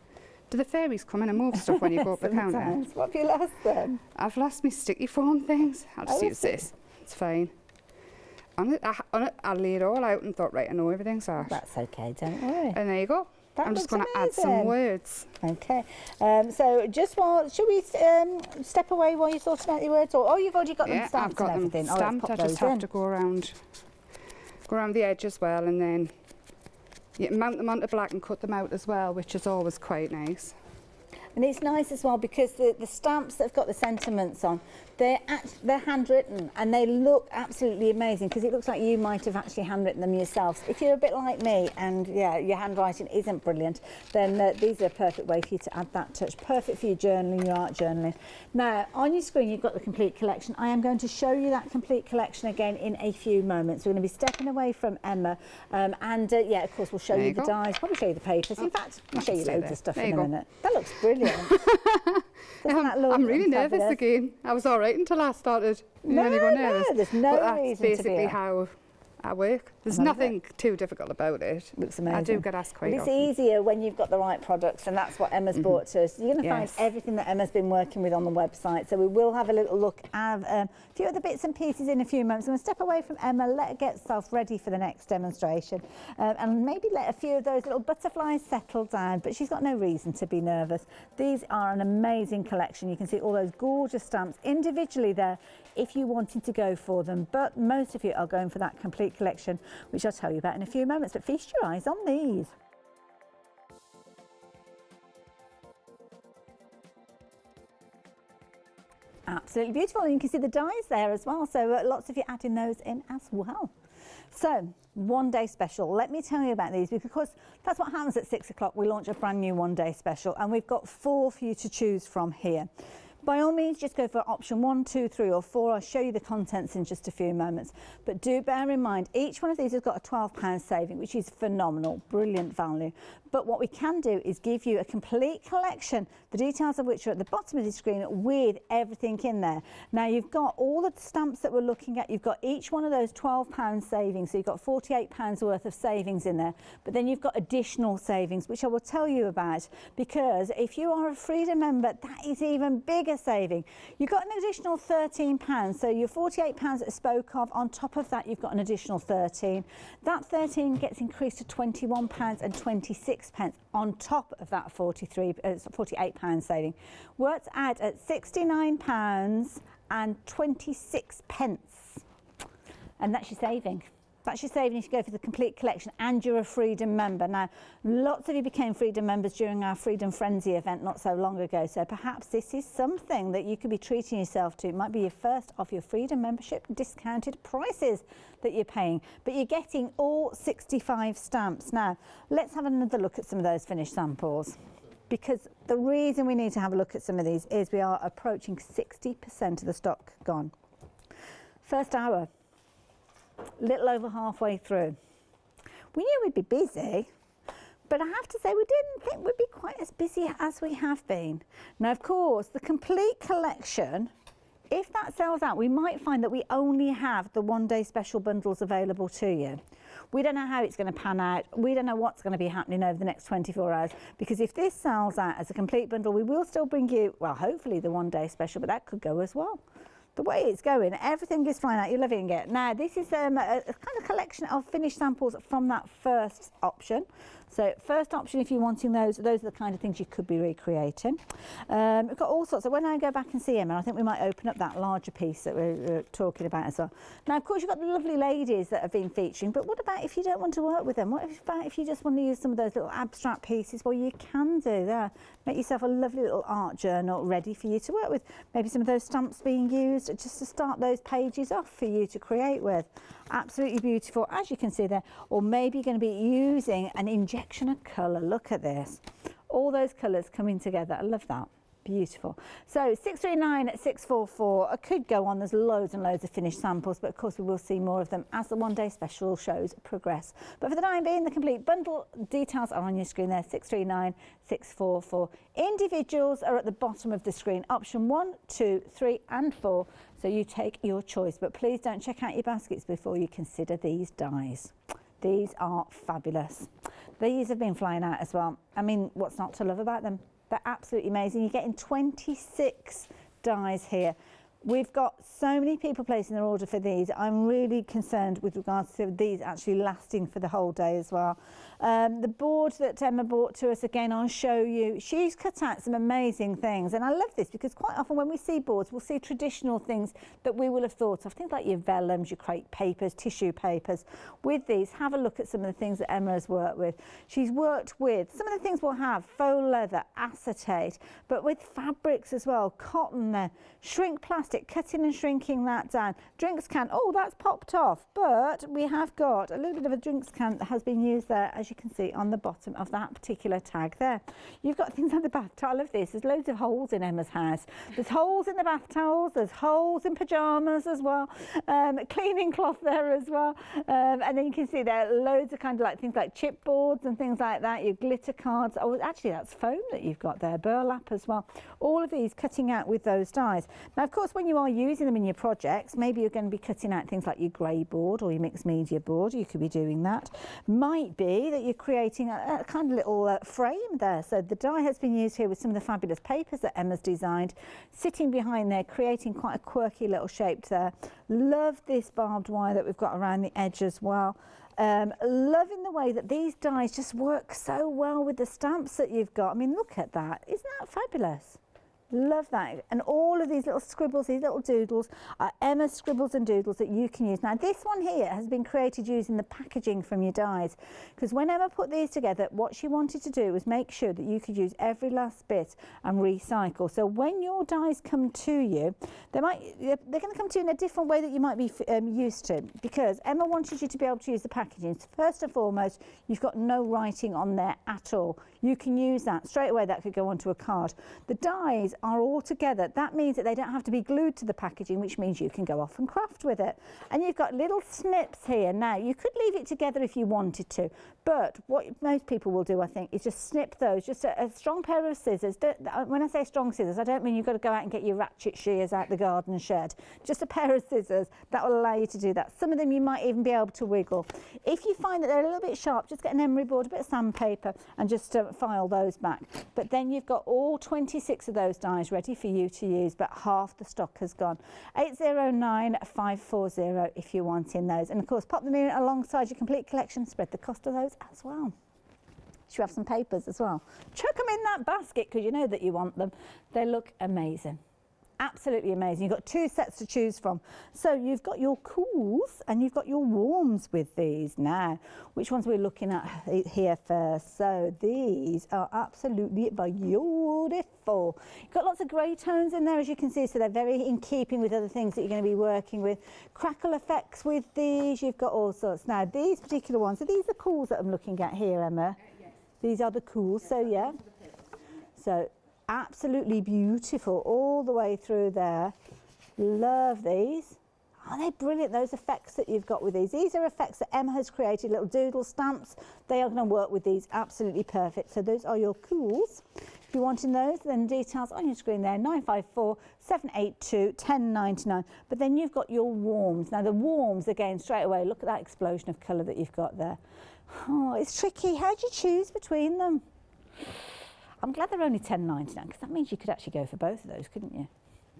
Do the fairies come in and move stuff when you go up the counter? What have you lost then? I've lost my sticky foam things. I'll just use this. It's fine. On it, I laid it all out and thought, right, I know everything's off. That's okay, don't worry. And there you go. I'm just going to add some words. Okay. So just should we step away while you're sorting out your words? Or you've already got them stamped I've got and everything. them stamped. I just have to go around the edge as well, and then you mount them onto black and cut them out as well, which is always quite nice. And it's nice as well because the stamps that have got the sentiments on, they're handwritten and they look absolutely amazing because it looks like you might have actually handwritten them yourself. If you're a bit like me and your handwriting isn't brilliant, then these are a perfect way for you to add that touch. Perfect for your journaling, your art journaling. Now, on your screen, you've got the complete collection. I am going to show you that complete collection again in a few moments. We're going to be stepping away from Emma of course, we'll show you the dies, probably show you the papers. In fact, I'll show you loads of stuff in a minute. That looks brilliant. I'm really nervous again. I was all right until I started. No, there's no reason to be. That's basically how I work. There's nothing too difficult about it. Looks amazing. I do get asked quite often. It's easier when you've got the right products, and that's what Emma's brought to us. You're going to find everything that Emma's been working with on the website. So we will have a little look at a few of the bits and pieces in a few moments. I'm going to step away from Emma, let her get herself ready for the next demonstration, and maybe let a few of those little butterflies settle down. But she's got no reason to be nervous. These are an amazing collection. You can see all those gorgeous stamps individually there if you wanted to go for them, but most of you are going for that complete collection, which I'll tell you about in a few moments, but feast your eyes on these. Absolutely beautiful, and you can see the dies there as well, so lots of you adding those in as well. So, one day special, let me tell you about these because that's what happens at 6 o'clock. We launch a brand new one day special and we've got 4 for you to choose from here. By all means, just go for option 1, 2, 3 or 4. I'll show you the contents in just a few moments. But do bear in mind, each one of these has got a £12 saving, which is phenomenal, brilliant value. But what we can do is give you a complete collection, the details of which are at the bottom of the screen with everything in there. Now, you've got all the stamps that we're looking at. You've got each one of those £12 savings. So you've got £48 worth of savings in there. But then you've got additional savings, which I will tell you about, because if you are a Freedom member, that is even bigger saving. You've got an additional £13, so your £48 that I spoke of, on top of that you've got an additional 13. That 13 gets increased to £21.26 on top of that £48 saving. Works out at £69.26, and that's your saving. That's your saving if you go for the complete collection and you're a Freedom member. Now, lots of you became Freedom members during our Freedom Frenzy event not so long ago, so perhaps this is something that you could be treating yourself to. It might be your first of your Freedom membership discounted prices that you're paying, but you're getting all 65 stamps. Now, let's have another look at some of those finished samples, because the reason we need to have a look at some of these is we are approaching 60% of the stock gone. First hour. Little over halfway through. We knew we'd be busy, but I have to say we didn't think we'd be quite as busy as we have been. Now, of course, the complete collection, if that sells out, we might find that we only have the one day special bundles available to you. We don't know how it's going to pan out. We don't know what's going to be happening over the next 24 hours, because if this sells out as a complete bundle, we will still bring you, well, hopefully the one day special, but that could go as well. The way it's going, everything is flying out, you're loving it. Now, this is a kind of collection of finished samples from that first option. So first option, if you're wanting those are the kind of things you could be recreating. We've got all sorts. So when I go back and see Emma, I think we might open up that larger piece that we're talking about as well. Now, of course, you've got the lovely ladies that have been featuring, but what about if you don't want to work with them? What about if you just want to use some of those little abstract pieces? Well, you can do that. Make yourself a lovely little art journal ready for you to work with. Maybe some of those stamps being used used just to start those pages off for you to create with. Absolutely beautiful, as you can see there. Or maybe you're going to be using an injection of colour. Look at this. All those colours coming together. I love that. Beautiful. So 639-644. I could go on. There's loads and loads of finished samples, but of course we will see more of them as the one-day special shows progress. But for the time being, the complete bundle details are on your screen there. 639-644. Individuals are at the bottom of the screen. Option 1, 2, 3, and 4. So you take your choice, but please don't check out your baskets before you consider these dies. These are fabulous. These have been flying out as well. I mean, what's not to love about them? They're absolutely amazing. You're getting 26 dies here. We've got so many people placing their order for these. I'm really concerned with regards to these actually lasting for the whole day as well. The board that Emma brought to us, again, I'll show you. She's cut out some amazing things. And I love this because quite often when we see boards, we'll see traditional things that we will have thought of. Things like your vellums, your crepe papers, tissue papers. With these, have a look at some of the things that Emma has worked with. She's worked with, some of the things we'll have, faux leather, acetate, but with fabrics as well, cotton there, shrink plastic, cutting and shrinking that down. Drinks can, oh, that's popped off, but we have got a little bit of a drinks can that has been used there, as you can see on the bottom of that particular tag there. You've got things like the bath towel of this. There's loads of holes in Emma's house. There's holes in the bath towels, there's holes in pyjamas as well, cleaning cloth there as well, and then you can see there are loads of kind of like things like chipboards and things like that, your glitter cards. Oh, actually that's foam that you've got there, burlap as well. All of these cutting out with those dies. Now, of course, when you are using them in your projects, maybe you're going to be cutting out things like your grey board or your mixed media board. You could be doing that. Might be that you're creating a kind of little frame there. So the die has been used here with some of the fabulous papers that Emma's designed, sitting behind there, creating quite a quirky little shape there. Love this barbed wire that we've got around the edge as well. Loving the way that these dies just work so well with the stamps that you've got. I mean, look at that. Isn't that fabulous? Love that. And all of these little scribbles, these little doodles are Emma's scribbles and doodles that you can use. Now this one here has been created using the packaging from your dies, because when Emma put these together, what she wanted to do was make sure that you could use every last bit and recycle. So when your dies come to you, they're going to come to you in a different way that you might be used to, because Emma wanted you to be able to use the packaging. So first and foremost, you've got no writing on there at all. You can use that straight away. That could go onto a card. The dies are all together. That means that they don't have to be glued to the packaging, which means you can go off and craft with it. And you've got little snips here. Now, you could leave it together if you wanted to, but what most people will do, I think, is just snip those. Just a strong pair of scissors. When I say strong scissors, I don't mean you've got to go out and get your ratchet shears out the garden shed. Just a pair of scissors that will allow you to do that. Some of them you might even be able to wiggle. If you find that they're a little bit sharp, just get an emery board, a bit of sandpaper, and just file those back. But then you've got all 26 of those dies ready for you to use, but half the stock has gone. 809-540 if you're wanting those. And of course, pop them in alongside your complete collection, spread the cost of those as well. Should we have some papers as well? Chuck them in that basket because you know that you want them. They look amazing. Absolutely amazing. You've got two sets to choose from. So you've got your cools and you've got your warms with these. Now, which ones we're looking at here first? So these are absolutely beautiful. You've got lots of grey tones in there, as you can see, so they're very in keeping with other things that you're going to be working with. Crackle effects with these, you've got all sorts. Now, these particular ones, so these are cools that I'm looking at here, Emma. Yes. These are the cools, so yeah. So absolutely beautiful all the way through there. Love these. Aren't they brilliant, those effects that you've got with these? These are effects that Emma has created, little doodle stamps. They are going to work with these absolutely perfect. So those are your cools. If you're wanting those, then details on your screen there, 954-782-1099. But then you've got your warms. Now the warms, again, straight away, look at that explosion of colour that you've got there. Oh, it's tricky. How do you choose between them? I'm glad they're only $10.99 because that means you could actually go for both of those, couldn't you?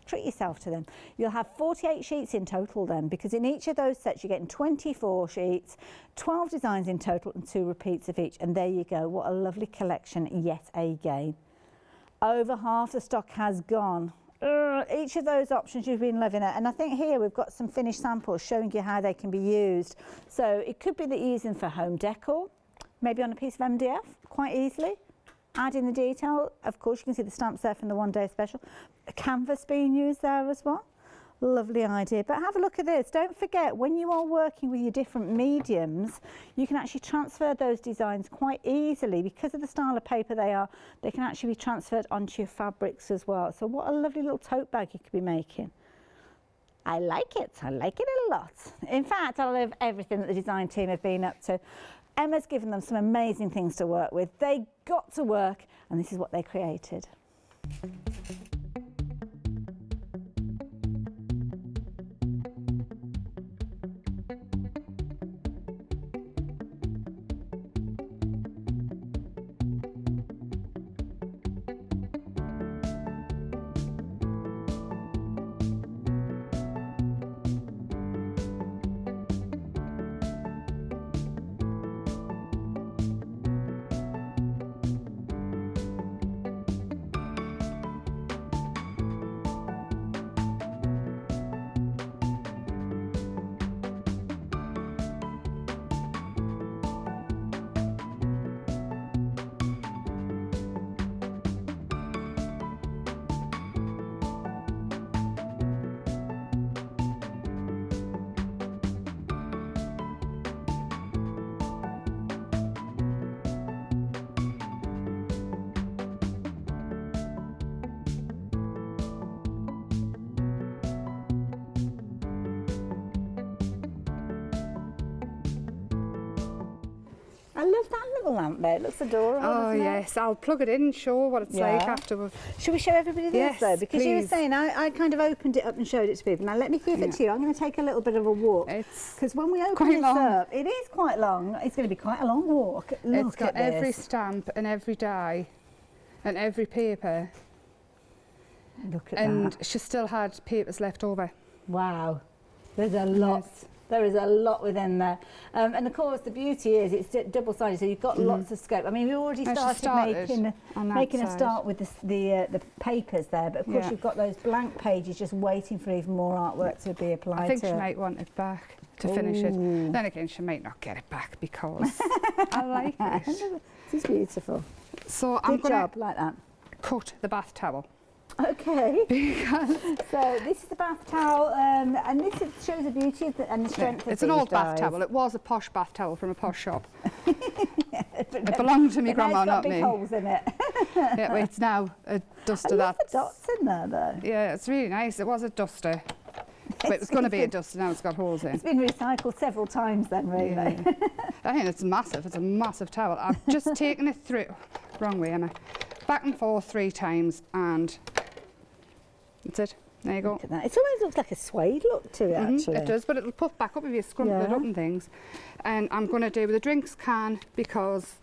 Treat yourself to them. You'll have 48 sheets in total then, because in each of those sets you're getting 24 sheets, 12 designs in total and 2 repeats of each. And there you go. What a lovely collection yet again. Over half the stock has gone. Each of those options you've been loving it. And I think here we've got some finished samples showing you how they can be used. So it could be that you're using for home decor, maybe on a piece of MDF quite easily. Add in the detail, of course you can see the stamps there from the one day special. A canvas being used there as well. Lovely idea. But have a look at this. Don't forget, when you are working with your different mediums, you can actually transfer those designs quite easily. Because of the style of paper they are, they can actually be transferred onto your fabrics as well. So what a lovely little tote bag you could be making. I like it. I like it a lot. In fact, I love everything that the design team have been up to. Emma's given them some amazing things to work with. They got to work, and this is what they created. I love that little lamp there. It looks adorable. Oh doesn't yes, I'll plug it in and show what it's like afterwards. Should we show everybody this Yes, though? Because you were please. saying I kind of opened it up and showed it to people. Now let me give it to you. I'm going to take a little bit of a walk. It's Because when we open quite this long. up, it is quite long. It's going to be quite a long walk. Look It's got at this. every stamp and every die and every paper, Look at and that. she still had papers left over. Wow. There's a lot. Yes. There is a lot within there. And of course the beauty is it's double-sided, so you've got lots of scope. I mean, we've already And she started on that making a side. start with the papers there, but of course Yeah. you've got those blank pages just waiting for even more artwork to be applied I think to she it. might want it back to finish it. Ooh. Then again, she might not get it back because I like it. This is beautiful. So I'm Good going job, like that. to cut the bath towel. Okay, Because so this is the bath towel, and this shows the beauty of and the strength of it's an these old bath dyes. towel. It was a posh bath towel from a posh shop. It belonged to me But now grandma, it's got not big me. holes in it. Yeah, well, it's now a I duster love that. the dots in there though. Yeah, it's really nice. It was a duster. But it was going to be a duster, now it's got holes in. It's been recycled several times then, really. Yeah. I mean, it's massive. It's a massive towel. I've just taken it through. Wrong way, Emma. Back and forth 3 times, and that's it. There you go. Look at that. It always looks like a suede look to it, actually. It does, but it'll puff back up if you scrumple it Yeah. up and things. And I'm going to do with a drinks can because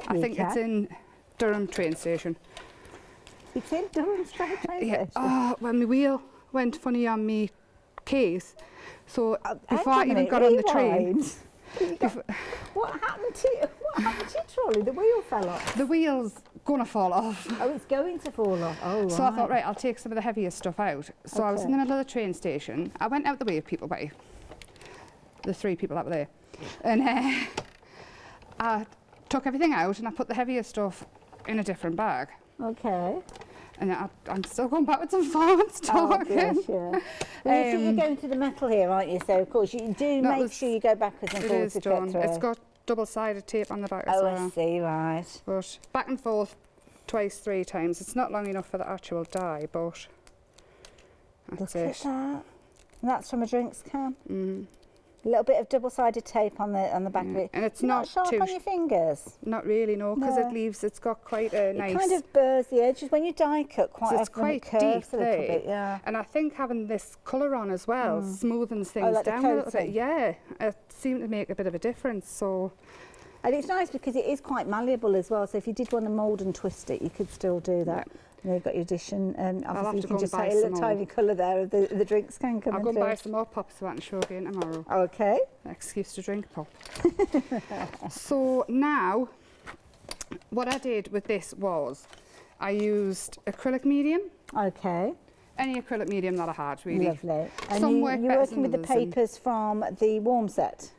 I You think it's can. in Durham train station. It's in Durham straight Yeah. Oh, when my wheel went funny on me case, so before I even got on the train, What happened to your trolley? The wheel fell off. the wheel's gonna fall off. Oh, it's going to fall off. Oh, So I thought, right, I'll take some of the heavier stuff out. So I was in the middle of the train station. I went out the way of people by the 3 people that were there, and I took everything out and I put the heavier stuff in a different bag. Okay. And I'm still going backwards and forwards Oh, talking. bless you. Well, you see, you're going through the metal here, aren't you? So, of course, you do That make was- sure you go backwards and It forwards is to get done. through. It's got double-sided tape on the back as Oh, well. I see, right. But back and forth twice, 3 times. It's not long enough for the actual dye, but that's Look it. at that. And that's from a drinks can. Mm. A little bit of double-sided tape on the back of it. And it's You're not sharp too on your fingers. Not really, no, because No. it's got quite a nice. It kind of burrs the edges when you die cut quite So it's often. It quite curves deep a little there. bit, yeah. And I think having this colour on as well smoothens things like the down a little bit. coating. Yeah, it seemed to make a bit of a difference. So And it's nice because it is quite malleable as well. So if you did want to mould and twist it, you could still do that. And you've got your addition, and have obviously to you go can and just buy take a little some tiny colour there of the drinks can come I'll go and through. buy some more pops so I can show again tomorrow. Okay. Excuse to drink pop. So now, what I did with this was I used acrylic medium, Okay. any acrylic medium that I had really. Lovely. And Some you, work you're better working than with the others and- papers from the warm set.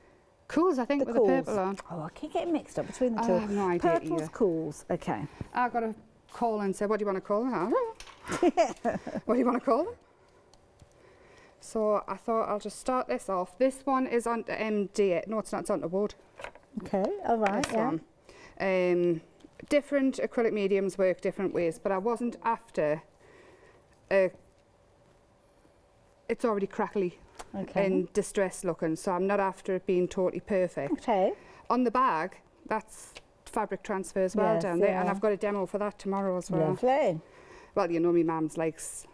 Cools, I think, The with cools. the purple on. Oh, I keep getting mixed up between the I two. have no idea Purple's either. cools. Okay. I got a call and said, what do you want to call them? I don't know. What do you want to call them? So I thought I'll just start this off. This one is on MD. No, it's not. It's on the wood. Okay, all right, This yeah. one. Different acrylic mediums work different ways, but I wasn't after it's already crackly and distressed looking, so I'm not after it being totally perfect. Okay. On the bag, that's fabric transfer as well down there, and I've got a demo for that tomorrow as well. Lovely. Well, you know, my mum's likes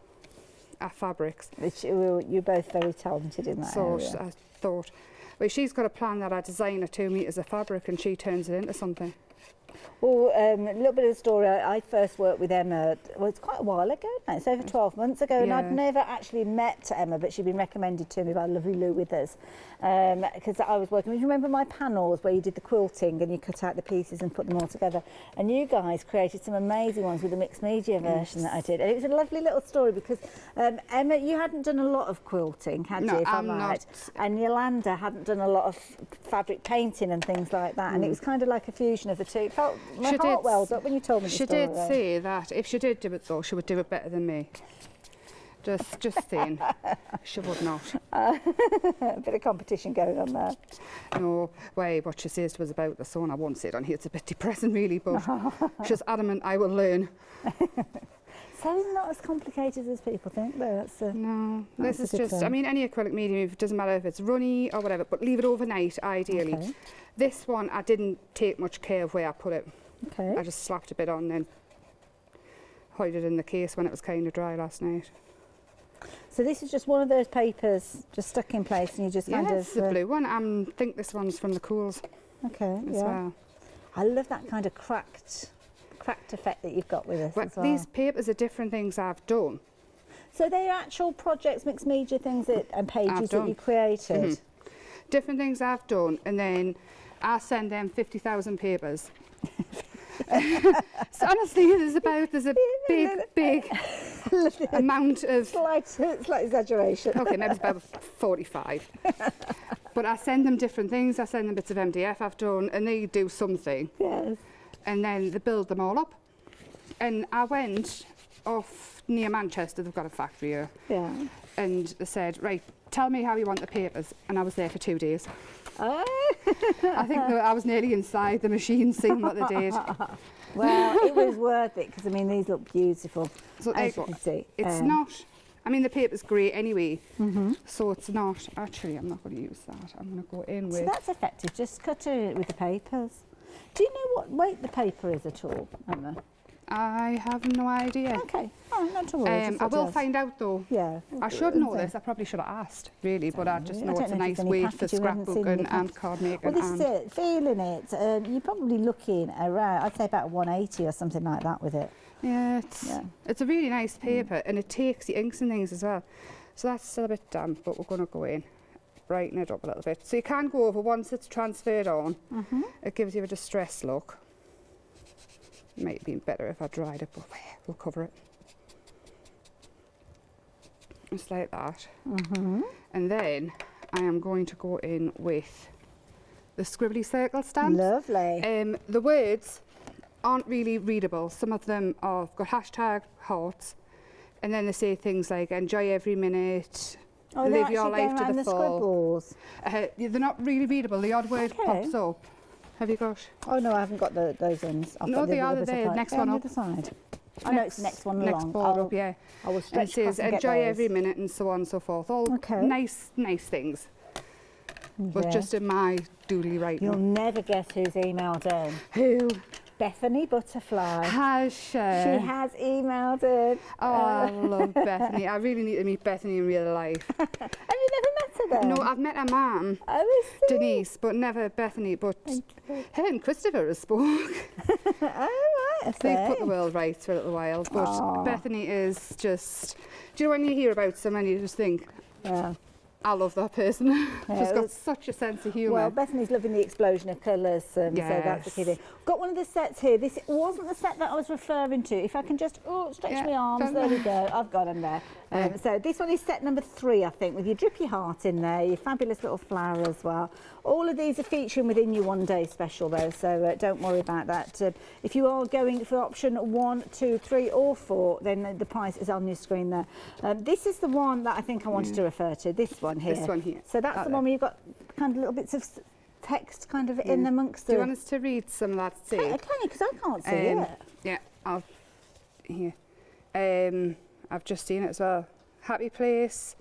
fabrics. You're both very talented in that So area. I thought, well, she's got a plan that I design her 2 meters of fabric and she turns it into something. Well, a little bit of the story. I first worked with Emma, well, it's quite a while ago now. It's over 12 months ago, and I'd never actually met Emma, but she'd been recommended to me by lovely Lou Withers, because I was working. Do you remember my panels where you did the quilting and you cut out the pieces and put them all together? And you guys created some amazing ones with the mixed media version that I did. And it was a lovely little story because Emma, you hadn't done a lot of quilting, had you, if I'm right? And Yolanda hadn't done a lot of fabric painting and things like that. And it was kind of like a fusion of the two. It felt my heart welled up when you told me the story. She did say that if she did do it though, she would do it better than me. Just saying, she would not. A bit of competition going on there. No, way what she says was about the son. I won't say it on here, it's a bit depressing really, but she's adamant I will learn. So it's not as complicated as people think, though. No, this is just, I mean, any acrylic medium, it doesn't matter if it's runny or whatever, but leave it overnight, ideally. Okay. This one, I didn't take much care of where I put it. Okay. I just slapped a bit on and then hid it in the case when it was kind of dry last night. So this is just one of those papers just stuck in place and you just kind of... Yes, the blue one. I think this one's from the Cools. Okay, as well. I love that kind of cracked effect that you've got with this as well. These papers are different things I've done. So they're actual projects, mixed media things and pages that you created? Different things I've done, and then I send them 50,000 papers. So honestly, there's a big amount of... Slight exaggeration. Okay, maybe it's about 45. But I send them different things. I send them bits of MDF I've done, and they do something. Yes. And then they build them all up. And I went off near Manchester, they've got a factory here. Yeah. And they said, right, tell me how you want the papers. And I was there for 2 days. Oh. I think I was nearly inside the machine seeing what they did. Well, it was worth it because, I mean, these look beautiful, so as you can see. It's not, I mean, the paper's great anyway, so it's not, actually, I'm not going to use that. I'm going to go in with... So that's effective, just cut it with the papers. Do you know what weight the paper is at all, Emma? I have no idea. Okay, oh, not to worry. I will find out though. Yeah. I should know this. I probably should have asked, really, but I just know it's a nice weight for scrapbooking and card making. Well, this is it. Feeling it, you're probably looking around, I'd say about 180 or something like that with it. Yeah, it's a really nice paper, and it takes the inks and things as well. So that's still a bit damp, but we're going to go in, brighten it up a little bit. So you can go over once it's transferred on. It gives you a distressed look. Might have been better if I dried it, but we'll cover it. Just like that. And then I am going to go in with the scribbly circle stamps. Lovely. The words aren't really readable. Some of them have got hashtag hearts, and then they say things like enjoy every minute, live your life to the full. They're not really readable. The odd word pops up. Have you got? Oh no, I haven't got those ones. No, they are there. Next one up. The side. I know it's the next one along. Next board up, yeah. I will stretch and it says enjoy every minute and so on and so forth. All nice things. But just in my doodly writing. You'll never guess who's emailed in. Who? Bethany Butterfly. Has she? She has emailed in. Oh, I love Bethany. I really need to meet Bethany in real life. Have you never met her then? No, I've met her mum, Denise, but never Bethany. But her and Christopher have spoke. Oh, right. They've put the world right for a little while. But Bethany is just... Do you know when you hear about someone you just think... Yeah. I love that person. Yeah, She's got such a sense of humour. Well, Bethany's loving the explosion of colours, so that's the key thing. Got one of the sets here. This wasn't the set that I was referring to. If I can just stretch my arms, there we go. I've got them there. So this one is set number 3, I think, with your drippy heart in there, your fabulous little flower as well. All of these are featuring within your one-day special, though, so don't worry about that. If you are going for option 1, 2, 3 or 4, then the price is on your screen there. This is the one that I think I wanted to refer to, this one here. This one here. So that's the one where you've got kind of little bits of text kind of in amongst Do you want us to read some of that too? Can you? Because I can't see it. Yeah, I've just seen it as well. Happy place.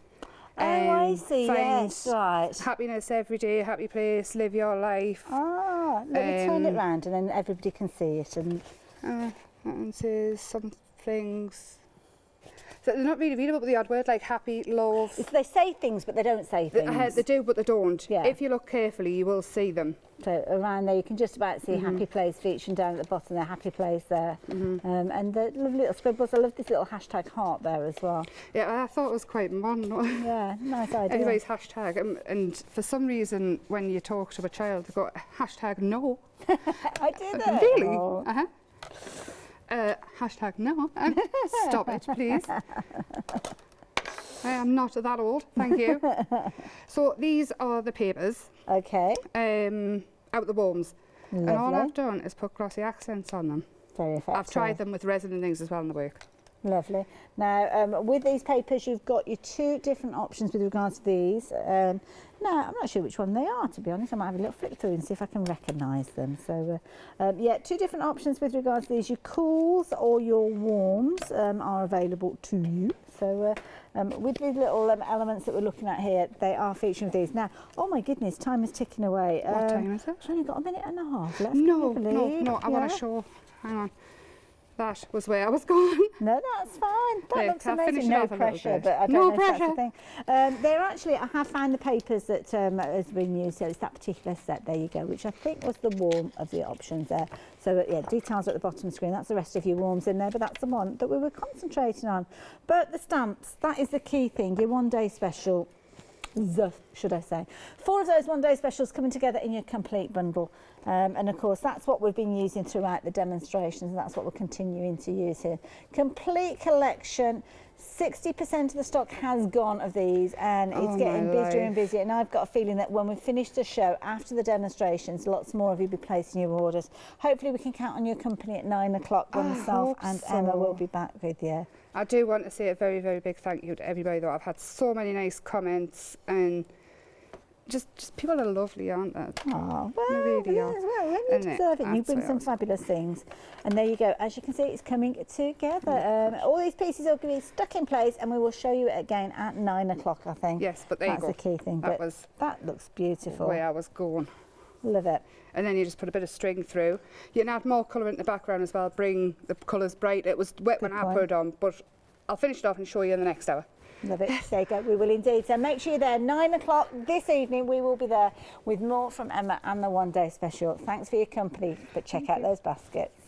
I see, find yes, right. happiness every day, happy place, live your life. Ah, let me turn it round and then everybody can see it. And that one says some things. So they're not really readable, but the odd word like happy, love. they say things, but they don't say things. They do, but they don't. Yeah. If you look carefully, you will see them. So around there, you can just about see happy place featuring down at the bottom there, happy place there. And the lovely little scribbles. I love this little hashtag heart there as well. Yeah, I thought it was quite modern. Yeah, nice idea. Everybody's hashtag, and for some reason, when you talk to a child, they've got hashtag no. I did it. Really? Oh. Hashtag no. Stop it, please. I am not that old, thank you. So these are the papers. Okay. Out the worms. Lovely. And all I've done is put glossy accents on them. Very effective. I've tried them with resin and things as well in the work. Lovely. Now, with these papers, you've got your 2 different options with regards to these. Now, I'm not sure which one they are, to be honest. I might have a little flick through and see if I can recognise them. So, yeah, 2 different options with regards to these. Your cools or your warms are available to you. So, with these little elements that we're looking at here, they are featuring these. Now, oh my goodness, time is ticking away. What time is it? I've only got a minute and a half left. No, I Yeah. want to show. Hang on. That was where I was going. No, that's fine. That looks I'll finish amazing. it No off a little pressure, bit. but I don't No know if that's the pressure. thing. They're actually, I have found the papers that has been used, so it's that particular set, there you go, which I think was the warm of the options there. So, yeah, details at the bottom of the screen. That's the rest of your warms in there, but that's the one that we were concentrating on. But the stamps, that is the key thing, your one-day special. Should I say. 4 of those one-day specials coming together in your complete bundle. And of course, that's what we've been using throughout the demonstrations, and that's what we're continuing to use here. Complete collection. 60% of the stock has gone of these, and it's getting busier and busier. And I've got a feeling that when we finish the show, after the demonstrations, lots more of you will be placing your orders. Hopefully we can count on your company at 9 o'clock when myself and Emma will be back with you. I do want to say a very, very big thank you to everybody, though. I've had so many nice comments, and just people are lovely, aren't they? Oh, well, They really are. You deserve it. You bring some fabulous things. And there you go. As you can see, it's coming together. All these pieces are going to be stuck in place, and we will show you again at 9 o'clock, I think. Yes, but there you go. That's the key thing. That was that looks beautiful. where I was going. Love it. And then you just put a bit of string through. You can add more colour in the background as well, bring the colours bright. It was wet when I put it on, but I'll finish it off and show you in the next hour. Love it. There you go. We will indeed. So make sure you're there. 9 o'clock this evening. We will be there with more from Emma and the one-day special. Thanks for your company, but check out those baskets.